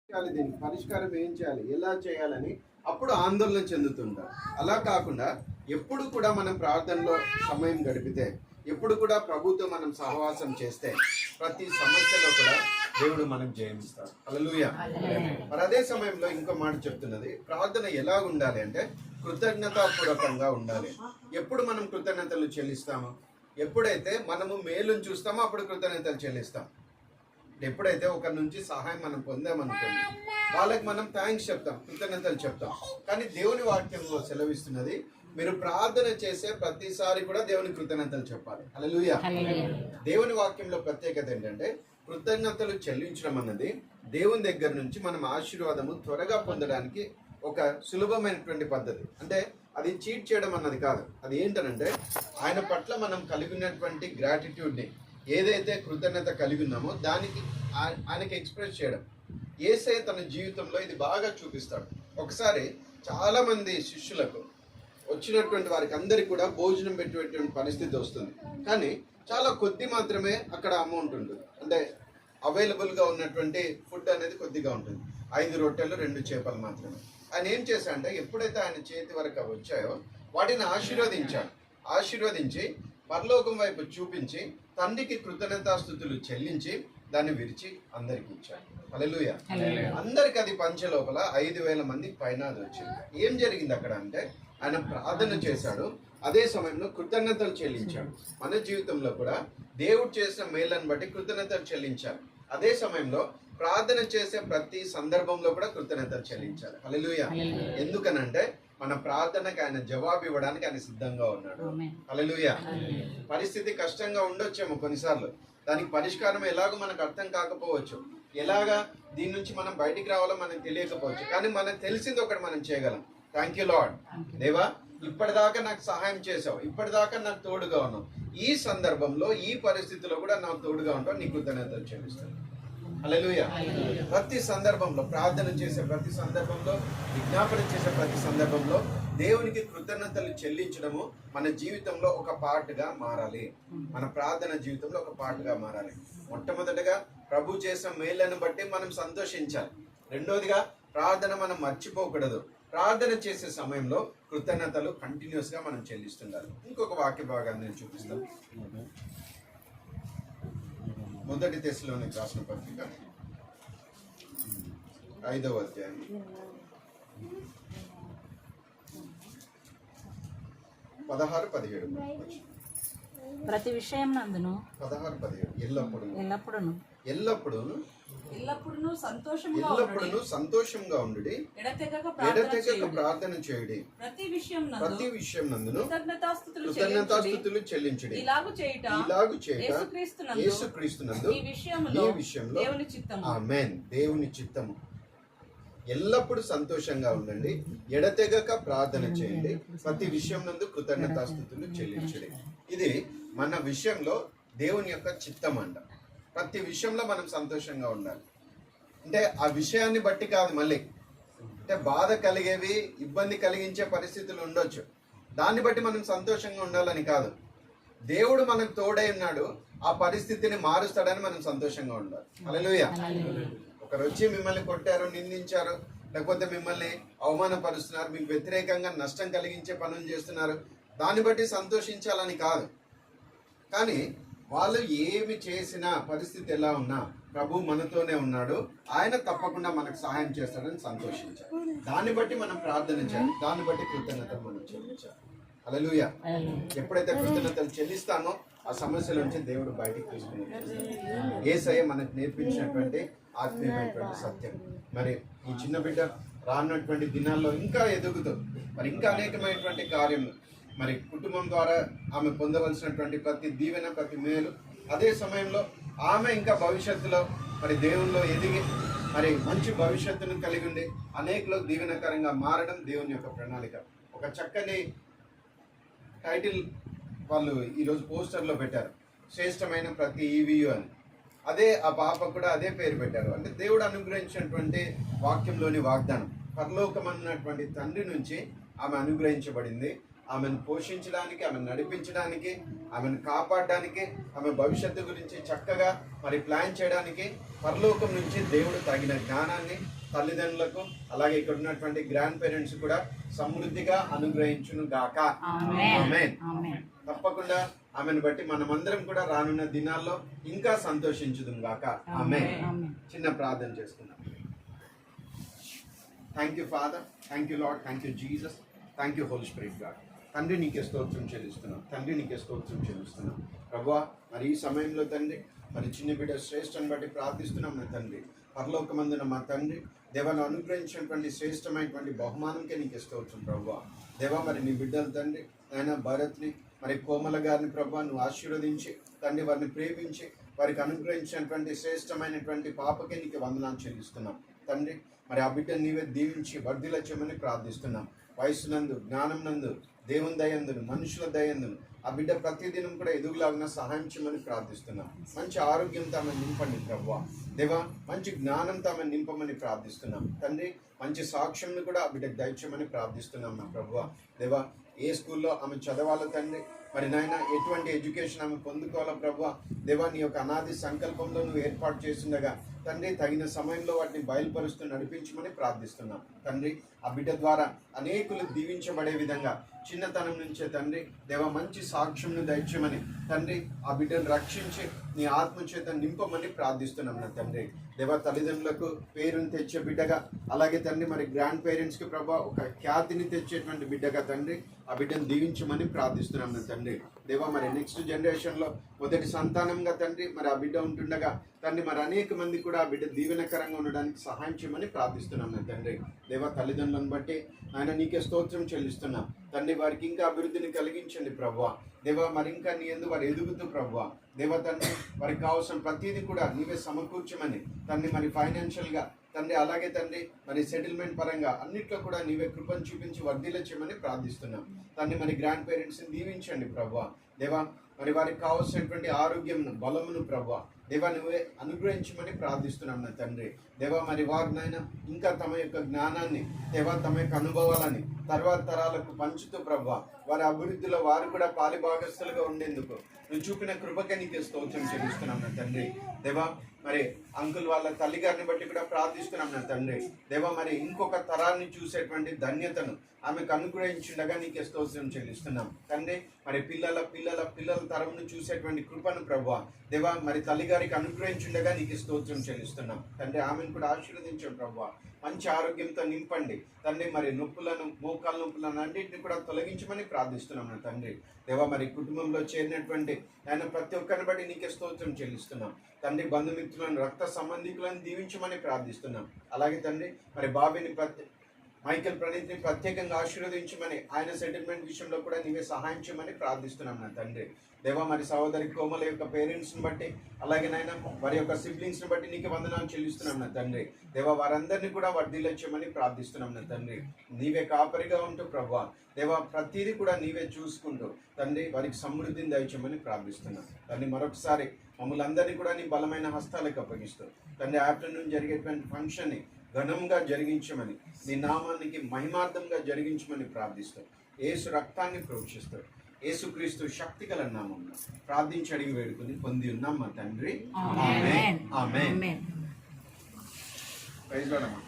దీనికి పరిష్కారం ఏం చేయాలి, ఎలా చేయాలని అప్పుడు ఆందోళన చెందుతుంటారు. అలా కాకుండా ఎప్పుడు కూడా మనం ప్రార్థనలో సమయం గడిపితే, ఎప్పుడు కూడా ప్రభుతో మనం సహవాసం చేస్తే ప్రతి సమస్యలో కూడా దేవుడు మనం జయిస్తాడు. హల్లెలూయా. మరి అదే సమయంలో ఇంకో మాట చెప్తున్నది, ప్రార్థన ఎలా ఉండాలి అంటే కృతజ్ఞతాపూర్వకంగా ఉండాలి. ఎప్పుడు మనం కృతజ్ఞతలు చెల్లిస్తాము? ఎప్పుడైతే మనము మేలును చూస్తామో అప్పుడు కృతజ్ఞతలు చెల్లిస్తాం. ఎప్పుడైతే ఒకరి నుంచి సహాయం మనం పొందామనుకోండి, వాళ్ళకి మనం థ్యాంక్స్ చెప్తాం, కృతజ్ఞతలు చెప్తాం. కానీ దేవుని వాక్యంలో సెలవిస్తున్నది, మీరు ప్రార్థన చేసే ప్రతిసారి కూడా దేవుని కృతజ్ఞతలు చెప్పాలి. హల్లెలూయా. దేవుని వాక్యంలో ప్రత్యేకత ఏంటంటే కృతజ్ఞతలు చెల్లించడం అన్నది దేవుని దగ్గర నుంచి మనం ఆశీర్వాదము త్వరగా పొందడానికి ఒక సులభమైనటువంటి పద్ధతి. అంటే అది చీట్ చేయడం అన్నది కాదు. అది ఏంటనంటే ఆయన పట్ల మనం కలిగినటువంటి గ్రాటిట్యూడ్ని, ఏదైతే కృతజ్ఞత కలిగి ఉన్నామో దానికి ఆయనకి ఎక్స్ప్రెస్ చేయడం. యేసయ్య తన జీవితంలో ఇది బాగా చూపిస్తాడు. ఒకసారి చాలా మంది శిష్యులకు వచ్చినటువంటి వారికి అందరికి కూడా భోజనం పెట్టేటువంటి పరిస్థితి వస్తుంది. కానీ చాలా కొద్ది మాత్రమే అక్కడ అమౌంట్ ఉంటుంది. అంటే అవైలబుల్గా ఉన్నటువంటి ఫుడ్ అనేది కొద్దిగా ఉంటుంది. 5 రొట్టెలు 2 చేపలు మాత్రమే. ఆయన ఏం చేశాడంటే ఎప్పుడైతే ఆయన చేతి వరకు వచ్చాయో వాటిని ఆశీర్వదించి పరలోకం వైపు చూపించి తండ్రికి కృతజ్ఞతాస్తుతులు చెల్లించి దాన్ని విరిచి అందరికి ఇచ్చాడు. హల్లెలూయా. అందరికి అది పంచే లోపల 5,000 మంది పైన అది వచ్చింది. ఏం జరిగింది అక్కడ అంటే ఆయన ప్రార్థన చేశాడు, అదే సమయంలో కృతజ్ఞతలు చెల్లించాడు. మన జీవితంలో కూడా దేవుడు చేసిన మేళ్ళను బట్టి కృతజ్ఞతలు చెల్లించాలి. అదే సమయంలో ప్రార్థన చేసే ప్రతి సందర్భంలో కూడా కృతజ్ఞతలు చెల్లించాలి. హల్లెలూయా. ఎందుకనంటే మన ప్రార్థనకు ఆయన జవాబు ఇవ్వడానికి ఆయన సిద్ధంగా ఉన్నాడు. హల్లెలూయా. పరిస్థితి కష్టంగా ఉండొచ్చేమో కొన్నిసార్లు, దానికి పరిష్కారం ఎలాగో మనకు అర్థం కాకపోవచ్చు, ఎలాగా దీని నుంచి మనం బయటికి రావాలో మనకు తెలియకపోవచ్చు. కానీ మనకు తెలిసింది ఒకటి మనం చేయగలం. Thank you lord. దేవా, ఇప్పటిదాకా నాకు సహాయం చేసావు, ఇప్పటిదాకా నాకు తోడుగా ఉన్నావు, ఈ సందర్భంలో ఈ పరిస్థితిలో కూడా నాకు తోడుగా ఉంటావు, నీ కృతజ్ఞతలు చెల్లిస్తాను. హల్లెలూయా. ప్రతి సందర్భంలో, ప్రార్థన చేసే ప్రతి సందర్భంలో, విజ్ఞాపన చేసే ప్రతి సందర్భంలో దేవునికి కృతజ్ఞతలు చెల్లించడము మన జీవితంలో ఒక పార్ట్గా మారాలి. మన ప్రార్థన జీవితంలో ఒక పార్ట్గా మారాలి. మొట్టమొదటిగా ప్రభు చేసిన మేళ్లను బట్టి మనం సంతోషించాలి. రెండోదిగా ప్రార్థన మనం మర్చిపోకూడదు. ప్రార్థన చేసే సమయంలో కృతజ్ఞతలు కంటిన్యూస్గా మనం చెల్లిస్తుండాలి. ఇంకొక వాక్య భాగాన్ని నేను చూపిస్తాను. 1 తెస్సలోనికి రాసిన పత్రిక 5వ అధ్యాయం 16-17. ప్రతి విషయం నందును 16-17 ఎల్లప్పుడూ సంతోషంగా ఉండు, ఎడతెగక ప్రార్థన చేయుడి, ప్రతి విషయం నందును కృతజ్ఞతాస్తుతులు చెల్లించుడి. ఇలాగు చేయుట యేసుక్రీస్తునందు ఈ విషయంలో ఆమేన్, దేవుని చిత్తము. ఎల్లప్పుడూ సంతోషంగా ఉండండి, ఎడతెగక ప్రార్థన చేయండి, ప్రతి విషయం నందు కృతజ్ఞతాస్తుతులు చెల్లించుడి. ఇది మన విషయంలో దేవుని యొక్క చిత్తం అంట. ప్రతి విషయంలో మనం సంతోషంగా ఉండాలి. అంటే ఆ విషయాన్ని బట్టి కాదు, మళ్ళీ అంటే బాధ కలిగేవి, ఇబ్బంది కలిగించే పరిస్థితులు ఉండొచ్చు, దాన్ని బట్టి మనం సంతోషంగా ఉండాలని కాదు. దేవుడు మనకు తోడై ఉన్నాడు, ఆ పరిస్థితిని మారుస్తాడని మనం సంతోషంగా ఉండాలి. హల్లెలూయా. ఒకరు వచ్చి మిమ్మల్ని కొట్టారు, నిందించారు, లేకపోతే మిమ్మల్ని అవమానపరుస్తున్నారు, మీకు వ్యతిరేకంగా నష్టం కలిగించే పనులు చేస్తున్నారు, దాన్ని బట్టి సంతోషించాలని కాదు. కానీ వాళ్ళు ఏమి చేసినా, పరిస్థితి ఎలా ఉన్నా ప్రభు మనతోనే ఉన్నాడు, ఆయన తప్పకుండా మనకు సహాయం చేస్తాడని సంతోషించాలి. దాన్ని బట్టి మనం ప్రార్థన చేయాలి, దాన్ని బట్టి కృతజ్ఞతలు మనం చెల్లించాలి. హల్లెలూయా. ఎప్పుడైతే కృతజ్ఞతలు చెల్లిస్తామో ఆ సమస్యల నుంచి దేవుడు బయటికి తీసుకుని యేసయ్య మనకు నేర్పించినటువంటి ఆత్మీయమైనటువంటి సత్యం. మరి ఈ చిన్న బిడ్డ రానున్నటువంటి దినాల్లో ఇంకా ఎదుగుతూ మరి ఇంకా అనేకమైనటువంటి కార్యములు, మరి కుటుంబం ద్వారా ఆమె పొందవలసినటువంటి ప్రతి దీవెన, ప్రతి మేలు, అదే సమయంలో ఆమె ఇంకా భవిష్యత్తులో మరి దేవుల్లో ఎదిగి మరి మంచి భవిష్యత్తును కలిగి ఉండి అనేకులకు దీవెనకరంగా మారడం దేవుని యొక్క ప్రణాళిక. ఒక చక్కని టైటిల్ వాళ్ళు ఈరోజు పోస్టర్లో పెట్టారు, శ్రేష్టమైన ప్రతి ఈవీయు అని. అదే ఆ పాప కూడా అదే పేరు పెట్టారు. అంటే దేవుడు అనుగ్రహించినటువంటి వాక్యంలోని వాగ్దానం, పరలోకమన్నటువంటి తండ్రి నుంచి ఆమె అనుగ్రహించబడింది. ఆమెను పోషించడానికి, ఆమెను నడిపించడానికి, ఆమెను కాపాడడానికి, ఆమె భవిష్యత్తు గురించి చక్కగా మరి ప్లాన్ చేయడానికి పరలోకం నుంచి దేవుడు తగిన జ్ఞానాన్ని తల్లిదండ్రులకు అలాగే ఇక్కడ ఉన్నటువంటి గ్రాండ్ పేరెంట్స్ కూడా సమృద్ధిగా అనుగ్రహించును గాక. ఆమేన్. తప్పకుండా ఆమెను బట్టి మనమందరం కూడా రానున్న దినాల్లో ఇంకా సంతోషించుదుం గాక. ఆమేన్. చిన్న ప్రార్థన చేసుకుందాం. Thank you father, thank you lord, thank you Jesus, thank you holy spirit god. తండ్రి నీకే స్తోత్రం చెల్లిస్తున్నాం, తండ్రి నీకే స్తోత్రం చెల్లిస్తున్నాం ప్రభువా. మరి ఈ సమయంలో తండ్రి మరి చిన్న బిడ్డ శ్రేష్టని బట్టి ప్రార్థిస్తున్నాం నా తండ్రి. పరలోకమందున మా తండ్రి దేవాను అనుగ్రహించినటువంటి శ్రేష్టమైనటువంటి బహుమానంకే నీకే స్తోత్రం ప్రభువా. దేవా మరి నీ బిడ్డలు తండ్రి ఆయన భరత్ని మరి కోమల గారిని ప్రభువా నువ్వు ఆశీర్వదించి తండ్రి వారిని ప్రేమించి వారికి అనుగ్రహించినటువంటి శ్రేష్టమైనటువంటి పాపకే నీకు వందనాలు చెల్లిస్తున్నాం తండ్రి. మరి ఆ బిడ్డను నీవే దీవించి వర్ధిల్లచ్చమని ప్రార్థిస్తున్నాం. వయస్సునందు, జ్ఞానం నందు, దేవుని దయందును, మనుషుల దయందును ఆ బిడ్డ ప్రతిదినం కూడా ఎదుగులాగిన సహాయం చేయమని ప్రార్థిస్తున్నాం. మంచి ఆరోగ్యంతో ఆమె నింపండి ప్రభువా. దేవా మంచి జ్ఞానంతో ఆమె నింపమని ప్రార్థిస్తున్నాం తండ్రి. మంచి సాక్ష్యంను కూడా ఆ బిడ్డకు దయచేయమని ప్రార్థిస్తున్నాం నా ప్రభువా. దేవా ఏ స్కూల్లో ఆమె చదవాలో తండ్రి, మరి నాయన ఎటువంటి ఎడ్యుకేషన్ ఆమె పొందుకోవాలో ప్రభువా. దేవా నీ యొక్క అనాది సంకల్పంలో నువ్వు ఏర్పాటు చేస్తుండగా తండ్రి తగిన సమయంలో వాటిని బయలుపరుస్తూ నడిపించమని ప్రార్థిస్తున్నాం తండ్రి. ఆ బిడ్డ ద్వారా అనేకులు దీవించబడే విధంగా చిన్నతనం నుంచే తండ్రి దేవ మంచి సాక్ష్యంను దయచేయమని తండ్రి ఆ బిడ్డను రక్షించి నీ ఆత్మచేత నింపమని ప్రార్థిస్తున్నాం నా తండ్రి. దేవ తల్లిదండ్రులకు పేరుని తెచ్చే బిడ్డగా, అలాగే తండ్రి మరి గ్రాండ్ పేరెంట్స్కి ప్రభా ఒక ఖ్యాతిని తెచ్చేటువంటి బిడ్డగా తండ్రి ఆ బిడ్డను దీవించమని ప్రార్థిస్తున్నాం నా తండ్రి. దేవా మరి నెక్స్ట్ జనరేషన్లో మొదటి సంతానంగా తండ్రి మరి ఆ బిడ్డ ఉంటుండగా తండ్రి మరి అనేక మంది కూడా ఆ బిడ్డ దీవెనకరంగా ఉండడానికి సహాయం చేయమని ప్రార్థిస్తున్నాం నా తండ్రి. దేవా తల్లిదండ్రులను బట్టి ఆయన నీకే స్తోత్రం చెల్లిస్తున్నాం తండ్రి. వారికి ఇంకా అభివృద్ధిని కలిగించండి ప్రభువా. దేవా మరి ఇంకా నీ యందు వారు ఎదుగుతూ ప్రభువా. దేవా తండ్రి వారికి కావాల్సిన ప్రతిదీ కూడా నీవే సమకూర్చమని తండ్రి మరి ఫైనాన్షియల్గా తండ్రి అలాగే తండ్రి మరి సెటిల్మెంట్ పరంగా అన్నిట్లో కూడా నీవే కృపను చూపించి వర్ధిల్ల చేయమని ప్రార్థిస్తున్నాం తండ్రి. మరి గ్రాండ్ పేరెంట్స్ని దీవించండి ప్రభువా. దేవా మరి వారికి కావాల్సినటువంటి ఆరోగ్యమును, బలమును ప్రభువా దేవా నువ్వే అనుగ్రహించమని ప్రార్థిస్తున్నాం నా తండ్రి. దేవా మరి వారినైనా ఇంకా తమ యొక్క జ్ఞానాన్ని దేవా తమ యొక్క అనుభవాలని తర్వాత తరాలకు పంచుతూ ప్రభువా వారి అభివృద్ధిలో వారు కూడా పాలిభాగస్తులుగా ఉండేందుకు నువ్వు చూపిన కృపకే నీకు స్తోత్రం చెల్లిస్తున్నాం నా తండ్రి. దేవా మరి అంకుల్ వాళ్ళ తల్లి గారిని బట్టి కూడా ప్రార్థిస్తున్నాం నా తండ్రి. దేవా మరి ఇంకొక తరాన్ని చూసేటువంటి ధన్యతను ఆమెకు అనుగ్రహించుండగా నీకే స్తోత్రం చెల్లిస్తున్నాం తండ్రి. మరి పిల్లల పిల్లల పిల్లల తరంను చూసేటువంటి కృపను ప్రభువా దేవా మరి తల్లిగారికి అనుగ్రహించుండగా నీకు స్తోత్రం చెల్లిస్తున్నాం తండ్రి. ఆమెను కూడా ఆశీర్వదించండి ప్రభువా. మంచి ఆరోగ్యంతో నింపండి తండ్రి. మరి నొప్పులను, మోకాల నొప్పులను అన్నింటిని కూడా తొలగించమని ప్రార్థిస్తున్నాం నా తండ్రి. దేవా మరి కుటుంబంలో చేరినటువంటి ఆయన ప్రతి ఒక్కరిని బట్టి నీకే స్తోత్రం చెల్లిస్తున్నాం తండ్రి. బంధుమిత్రులను, రక్త సంబంధికులను దీవించమని ప్రార్థిస్తున్నాం. అలాగే తండ్రి మరి బాబీని మైకేల్ ప్రణీత్ని ప్రత్యేకంగా ఆశీర్వదించమని ఆయన సెటిల్మెంట్ విషయంలో కూడా నీవే సహాయం చేయమని ప్రార్థిస్తున్నాం నా తండ్రి. దేవా మరి సహోదరి కోమల యొక్క పేరెంట్స్ని బట్టి అలాగే నాయన వారి యొక్క సిబ్లింగ్స్ని బట్టి నీకు వందనాలు చెల్లిస్తున్నాం నా తండ్రి. దేవా వారందరినీ కూడా వర్ధిల్లచ్చమని ప్రార్థిస్తున్నాం నా తండ్రి. నీవే కాపరిగా ఉంటూ ప్రభువా దేవా ప్రతిదీ కూడా నీవే చూసుకుంటూ తండ్రి వారికి సమృద్ధిని దయచేయమని ప్రార్థిస్తున్నాం తండ్రి. మరొకసారి మమ్మల్ని అందరినీ కూడా నీ బలమైన హస్తాలకు అప్పగిస్తూ తండ్రి ఆఫ్టర్నూన్ జరిగేటువంటి ఫంక్షన్ని ఘనంగా జరిగించమని, నీ నామానికి మహిమార్థంగా జరిగించమని ప్రార్థిస్తూ యేసు రక్తాన్ని ప్రోక్షిస్తూ యేసుక్రీస్తు శక్తిగల నామమున ప్రార్థించి అడిగి వేడుకుని పొంది ఉన్నాం మా తండ్రి. ఆమేన్. ఆమేన్. ప్రైజ్ లార్డ్ అమ్మా.